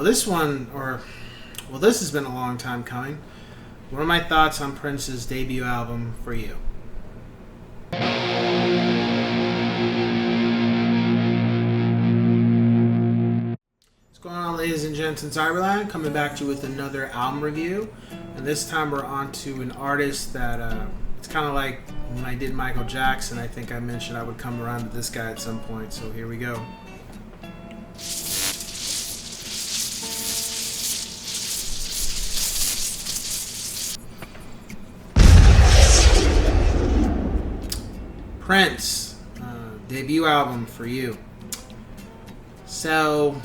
This has been a long time coming. What are my thoughts on Prince's debut album, For You? What's going on, ladies and gents in Cyberland? Coming back to you with another album review. And this time we're on to an artist that, it's kind of like when I did Michael Jackson. I think I mentioned I would come around to this guy at some point, so here we go. Prince, debut album, For You. So,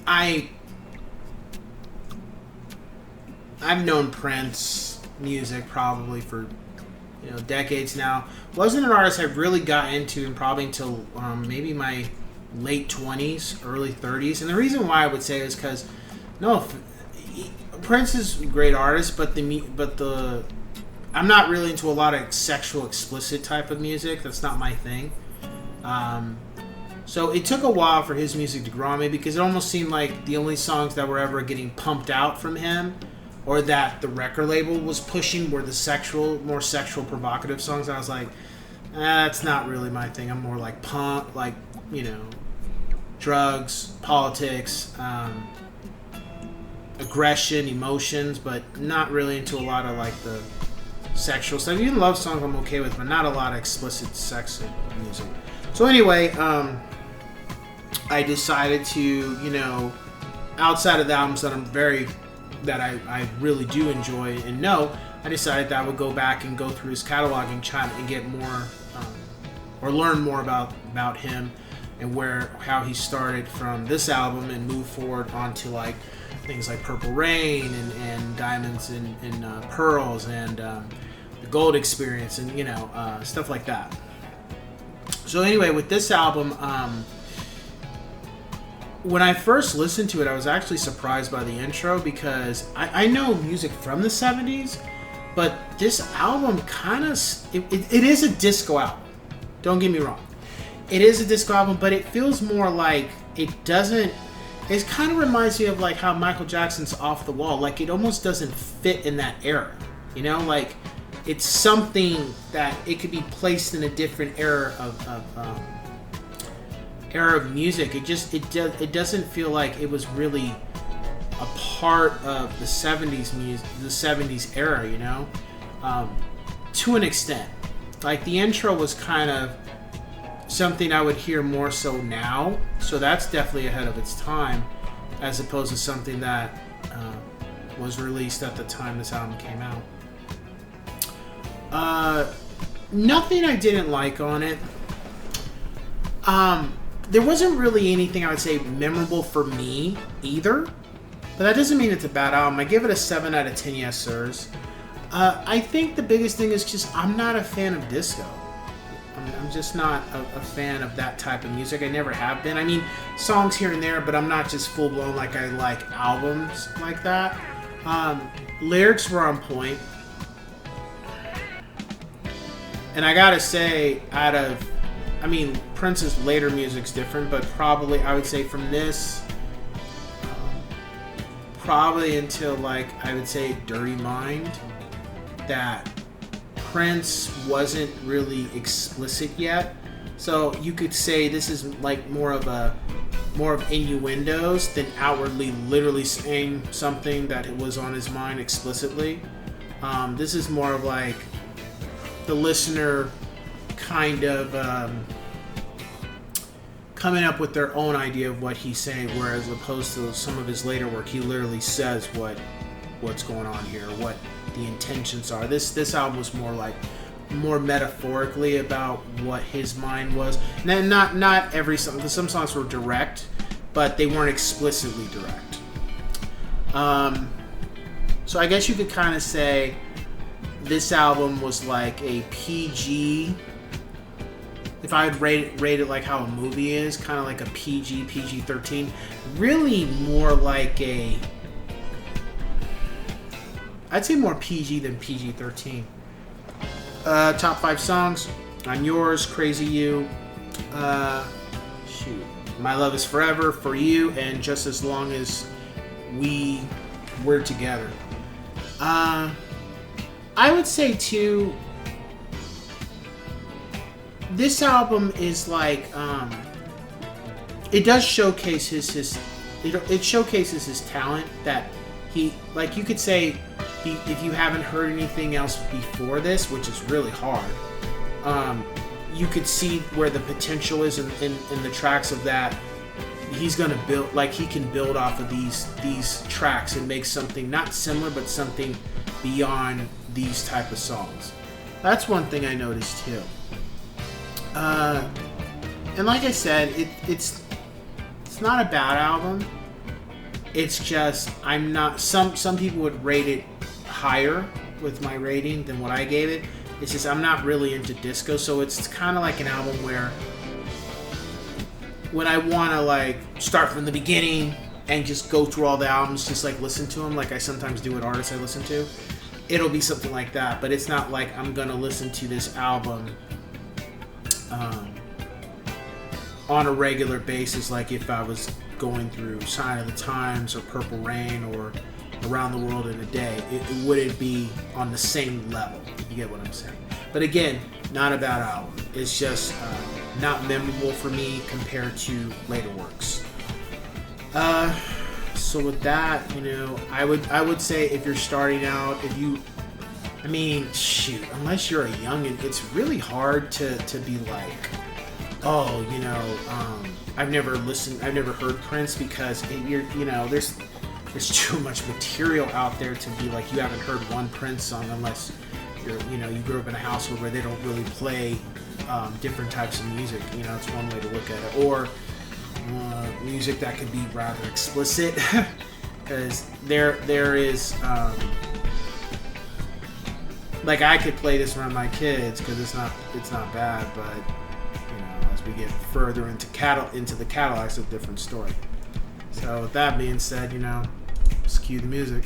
I've known Prince music probably for decades now. Wasn't an artist I've really got into probably until maybe my late 20s, early 30s. And the reason why I would say is because Prince is a great artist, but I'm not really into a lot of sexual, explicit type of music. That's not my thing. So it took a while for his music to grow on me because it almost seemed like the only songs that were ever getting pumped out from him or that the record label was pushing were the more sexual, provocative songs. I was like, that's not really my thing. I'm more like punk, like, drugs, politics, aggression, emotions, but not really into a lot of like the sexual stuff. Even love songs I'm okay with, but not a lot of explicit sex music. So anyway, I decided to, outside of the albums that I really do enjoy and know, I decided that I would go back and go through his catalog and try and get more, or learn more about him and how he started from this album and move forward onto like things like Purple Rain and Diamonds and Pearls and the Gold Experience and stuff like that. So anyway, with this album, when I first listened to it, I was actually surprised by the intro because I know music from the 70s, but this album kind of it is a disco album. Don't get me wrong, it is a disco album, but it feels more like it kind of reminds me of like how Michael Jackson's Off the Wall. Like it almost doesn't fit in that era, like it's something that it could be placed in a different era of music. It doesn't feel like it was really a part of the 70s music, the 70s era, to an extent. Like the intro was kind of something I would hear more so now, so that's definitely ahead of its time, as opposed to something that was released at the time this album came out. Nothing I didn't like on it. There wasn't really anything I would say memorable for me either, but that doesn't mean it's a bad album. I give it a 7 out of 10 yes sirs. I think the biggest thing is just I'm not a fan of disco. I'm just not a fan of that type of music. I never have been. I mean, songs here and there, but I'm not just full blown like I like albums like that. Lyrics were on point. And I gotta say, Prince's later music's different, but probably I would say from this, probably until like I would say Dirty Mind, that Prince wasn't really explicit yet. So you could say this is like more of innuendos than outwardly literally saying something that was on his mind explicitly. This is more of like the listener kind of coming up with their own idea of what he's saying, whereas opposed to some of his later work, he literally says what's going on here, what the intentions are. This album was more metaphorically about what his mind was. And not every song, because some songs were direct, but they weren't explicitly direct. So I guess you could kind of say this album was like a PG. If I would rate it like how a movie is, kind of like a PG-13, really more like I'd say more PG than PG-13. Top 5 songs. I'm Yours, Crazy You. My Love Is Forever, For You, and Just As Long As We're Together. I would say too, this album is like, it does showcase it showcases his talent, that he, like, you could say, if you haven't heard anything else before this, which is really hard, you could see where the potential is in the tracks of that. He's gonna build, like, he can build off of these tracks and make something not similar, but something beyond these type of songs. That's one thing I noticed too. And like I said, it's not a bad album. It's just, I'm not, some people would rate it higher with my rating than what I gave it. It's just, I'm not really into disco, so it's kind of like an album where when I want to, like, start from the beginning and just go through all the albums, just like listen to them like I sometimes do with artists I listen to, it'll be something like that. But it's not like I'm gonna listen to this album on a regular basis, like if I was going through Sign of the Times or Purple Rain or Around the World in a Day. It wouldn't be on the same level, if you get what I'm saying. But again, not a bad album. It's just not memorable for me compared to later works. So with that, you know, I would say if you're starting out, unless you're a youngin', it's really hard to be like, oh, you know, I've never heard Prince, because there's too much material out there to be like, you haven't heard one Prince song unless you grew up in a household where they don't really play different types of music. You know, it's one way to look at it. Or music that could be rather explicit, because there is like, I could play this around my kids because it's not bad, but you know, as we get further into the catalog, it's a different story. So with that being said, you know, let's cue the music.